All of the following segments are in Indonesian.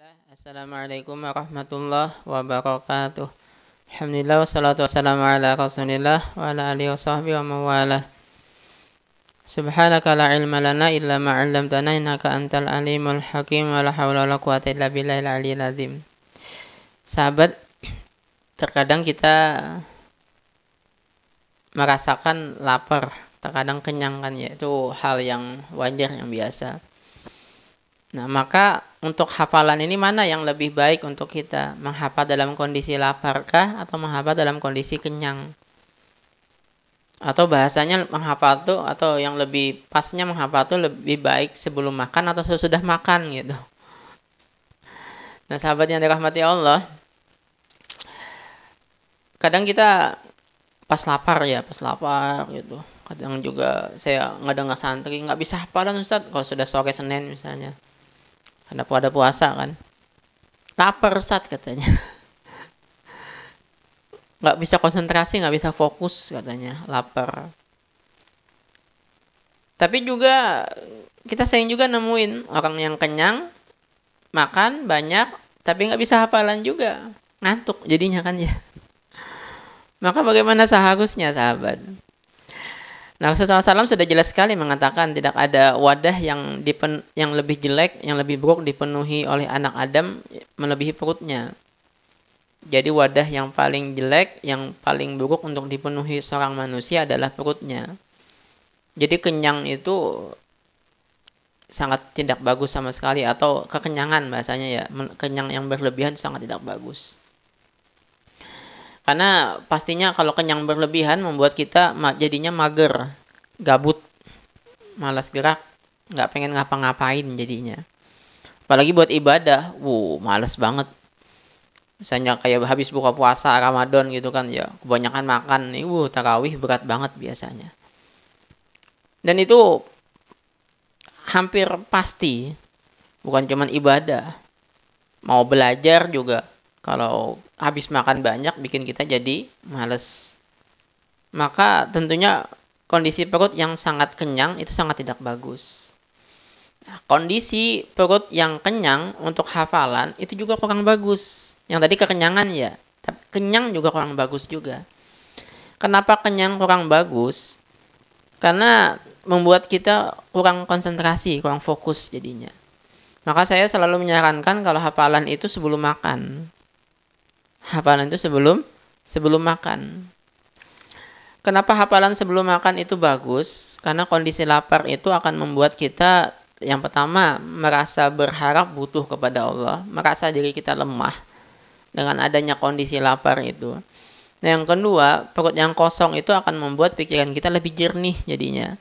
Bismillah. Assalamualaikum warahmatullahi wabarakatuh. Alhamdulillah wassalatu wassalamu ala Rasulillah wa ala alihi washabbihi wa mawalah. Subhanaka la ilma lana illa ma 'allamtana innaka antal alimul hakim wa la haula wa la quwwata illa billahil aliyyil azim. Sahabat, terkadang kita merasakan lapar, terkadang kenyang kan ya. Itu hal yang wajar, yang biasa. Nah, maka untuk hafalan ini mana yang lebih baik untuk kita? Menghafal dalam kondisi laparkah atau menghafal dalam kondisi kenyang? Atau bahasanya menghafal tuh, atau yang lebih pasnya menghafal tuh lebih baik sebelum makan atau sesudah makan gitu. Nah, sahabat yang dirahmati Allah, kadang kita pas lapar gitu. Kadang juga saya ngedengar santri nggak bisa hafalan Ustaz kalau sudah sore Senin misalnya. Ada puasa kan. Lapar Ustaz katanya. Nggak bisa konsentrasi, nggak bisa fokus katanya. Lapar. Tapi juga kita sering juga nemuin orang yang kenyang, makan banyak, tapi nggak bisa hafalan juga. Ngantuk jadinya kan ya. Maka bagaimana seharusnya sahabat? Nah, Rasulullah SAW sudah jelas sekali mengatakan tidak ada wadah yang lebih jelek, yang lebih buruk dipenuhi oleh anak Adam melebihi perutnya. Jadi wadah yang paling jelek, yang paling buruk untuk dipenuhi seorang manusia adalah perutnya. Jadi kenyang itu sangat tidak bagus sama sekali, atau kekenyangan bahasanya ya, kenyang yang berlebihan sangat tidak bagus. Karena pastinya kalau kenyang berlebihan membuat kita jadinya mager, gabut, malas gerak, nggak pengen ngapa-ngapain jadinya. Apalagi buat ibadah, malas banget. Misalnya kayak habis buka puasa Ramadan gitu kan ya, kebanyakan makan nih, tarawih berat banget biasanya. Dan itu hampir pasti, bukan cuma ibadah, mau belajar juga. Kalau habis makan banyak bikin kita jadi males. Maka tentunya kondisi perut yang sangat kenyang itu sangat tidak bagus. Nah, kondisi perut yang kenyang untuk hafalan itu juga kurang bagus. Yang tadi kekenyangan ya, tapi kenyang juga kurang bagus juga. Kenapa kenyang kurang bagus? Karena membuat kita kurang konsentrasi, kurang fokus jadinya. Maka saya selalu menyarankan kalau hafalan itu sebelum makan. Hafalan itu sebelum makan. Kenapa hafalan sebelum makan itu bagus? Karena kondisi lapar itu akan membuat kita yang pertama merasa berharap butuh kepada Allah, merasa diri kita lemah dengan adanya kondisi lapar itu. Nah, yang kedua, perut yang kosong itu akan membuat pikiran kita lebih jernih jadinya.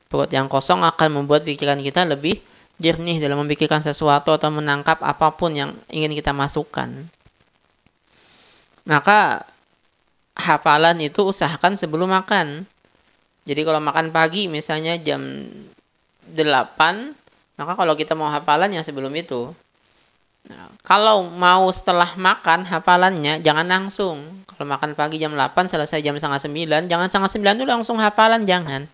Perut yang kosong akan membuat pikiran kita lebih jernih dalam memikirkan sesuatu atau menangkap apapun yang ingin kita masukkan. Maka hafalan itu usahakan sebelum makan. Jadi kalau makan pagi misalnya jam 8, maka kalau kita mau hafalan yang sebelum itu. Nah, kalau mau setelah makan hafalannya jangan langsung. Kalau makan pagi jam 8 selesai jam setengah 9, jangan setengah 9 dulu langsung hafalan, jangan.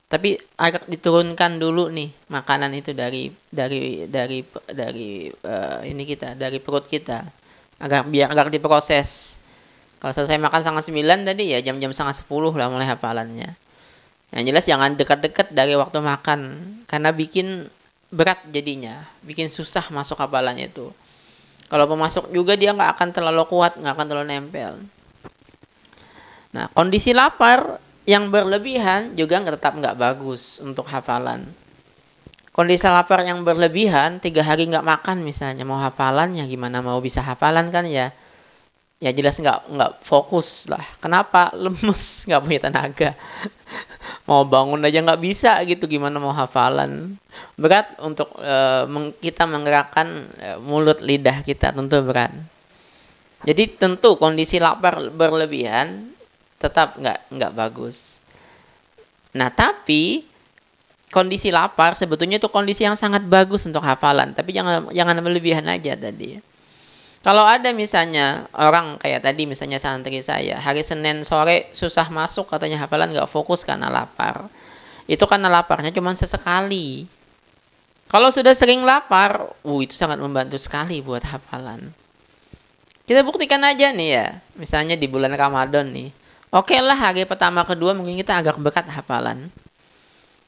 Tapi agak diturunkan dulu nih makanan itu dari ini kita, dari perut kita. Biar agak diproses. Kalau selesai makan setengah 9 tadi ya jam-jam setengah 10 lah mulai hafalannya. Yang jelas jangan dekat-dekat dari waktu makan. Karena bikin berat jadinya. Bikin susah masuk hafalannya itu. Kalau pemasuk juga dia nggak akan terlalu kuat, nggak akan terlalu nempel. Nah, kondisi lapar yang berlebihan juga tetap nggak bagus untuk hafalan. Kondisi lapar yang berlebihan, 3 hari nggak makan misalnya, mau hafalan ya gimana mau bisa hafalan kan ya? Ya jelas nggak fokus lah. Kenapa? Lemes, nggak punya tenaga. Mau bangun aja nggak bisa gitu, gimana mau hafalan? Berat untuk kita menggerakkan mulut lidah kita, tentu berat. Jadi tentu kondisi lapar berlebihan tetap nggak bagus. Nah, tapi kondisi lapar sebetulnya itu kondisi yang sangat bagus untuk hafalan, tapi jangan berlebihan aja tadi. Kalau ada misalnya orang kayak tadi misalnya santri saya, hari Senin sore susah masuk katanya hafalan, nggak fokus karena lapar. Itu karena laparnya cuma sesekali. Kalau sudah sering lapar, itu sangat membantu sekali buat hafalan. Kita buktikan aja nih ya, misalnya di bulan Ramadan nih. Oke lah, hari pertama kedua mungkin kita agak berat hafalan.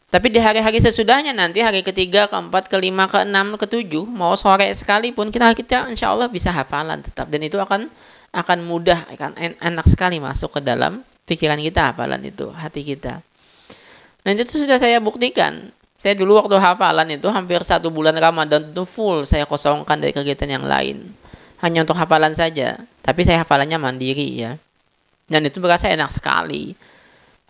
Tapi di hari-hari sesudahnya nanti, hari ketiga, keempat, kelima, keenam, ketujuh, mau sore sekalipun, kita insya Allah bisa hafalan tetap. Dan itu akan mudah, akan enak sekali masuk ke dalam pikiran kita hafalan itu, hati kita. Dan itu sudah saya buktikan. Saya dulu waktu hafalan itu hampir 1 bulan Ramadan itu full saya kosongkan dari kegiatan yang lain. Hanya untuk hafalan saja. Tapi saya hafalannya mandiri ya. Dan itu berasa enak sekali.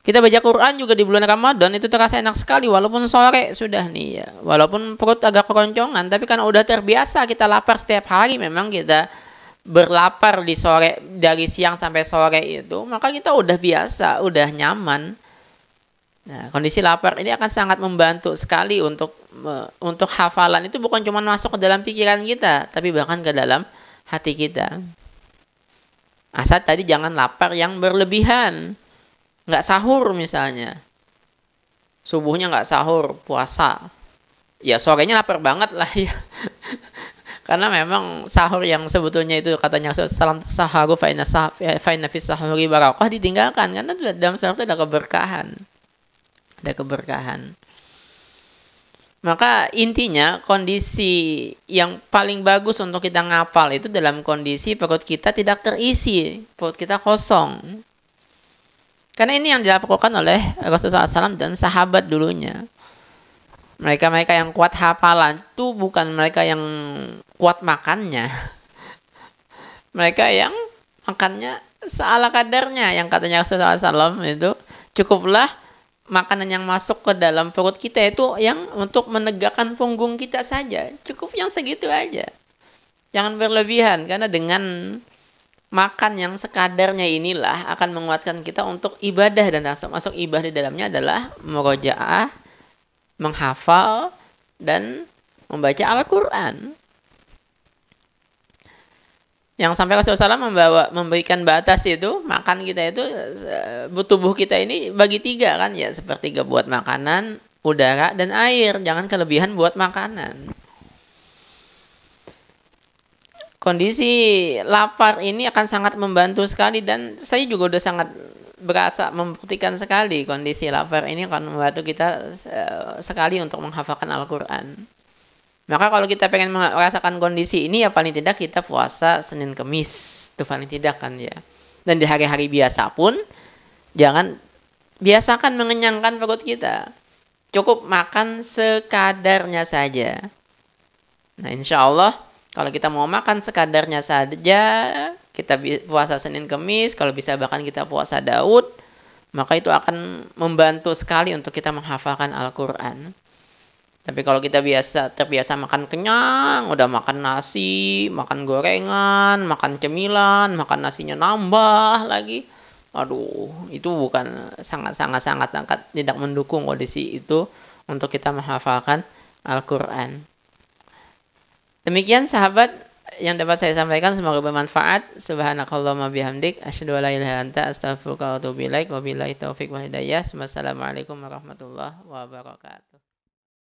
Kita baca Quran juga di bulan Ramadan itu terasa enak sekali walaupun sore sudah nih ya. Walaupun perut agak keroncongan tapi karena udah terbiasa kita lapar setiap hari, memang kita berlapar di sore dari siang sampai sore itu, maka kita udah biasa, udah nyaman. Nah, kondisi lapar ini akan sangat membantu sekali untuk hafalan itu bukan cuma masuk ke dalam pikiran kita, tapi bahkan ke dalam hati kita. Asal tadi jangan lapar yang berlebihan. Nggak sahur misalnya. Subuhnya nggak sahur, puasa. Ya sorenya lapar banget lah ya. Karena memang sahur yang sebetulnya itu katanya salam saharu fa'inna fis sahuri barakah ditinggalkan. Karena dalam sahur itu ada keberkahan. Ada keberkahan. Maka intinya kondisi yang paling bagus untuk kita ngapal itu dalam kondisi perut kita tidak terisi. Perut kita kosong. Karena ini yang dilakukan oleh Rasulullah SAW dan sahabat dulunya. Mereka-mereka yang kuat hafalan itu bukan mereka yang kuat makannya. Mereka yang makannya seala kadarnya. Yang katanya Rasulullah SAW itu cukuplah makanan yang masuk ke dalam perut kita itu yang untuk menegakkan punggung kita saja. Cukup yang segitu aja. Jangan berlebihan. Karena dengan makan yang sekadarnya inilah akan menguatkan kita untuk ibadah, dan masuk ibadah di dalamnya adalah murojaah, menghafal, dan membaca Al-Quran. Yang sampai Rasulullah SAW memberikan batas itu, makan kita itu, tubuh kita ini bagi 3 kan ya, sepertiga buat makanan, udara, dan air. Jangan kelebihan buat makanan. Kondisi lapar ini akan sangat membantu sekali, dan saya juga udah sangat berasa membuktikan sekali kondisi lapar ini akan membantu kita sekali untuk menghafalkan Al-Quran. Maka kalau kita pengen merasakan kondisi ini ya paling tidak kita puasa Senin Kemis. Itu paling tidak kan ya. Dan di hari-hari biasa pun jangan biasakan mengenyangkan perut kita. Cukup makan sekadarnya saja. Nah insya Allah kalau kita mau makan sekadarnya saja, kita puasa Senin Kemis, kalau bisa bahkan kita puasa Daud, maka itu akan membantu sekali untuk kita menghafalkan Al-Quran. Tapi kalau kita terbiasa makan kenyang, udah makan nasi, makan gorengan, makan cemilan, makan nasinya nambah lagi, aduh, itu bukan sangat tidak mendukung kondisi itu untuk kita menghafalkan Al-Quran. Demikian sahabat yang dapat saya sampaikan, semoga bermanfaat. Subhanakallahumma bihamdik, asyhadu an la ilaha illa anta, astaghfiruka wa atubu ilaik. Wabillahi taufik wal hidayah. Wassalamualaikum warahmatullahi wabarakatuh.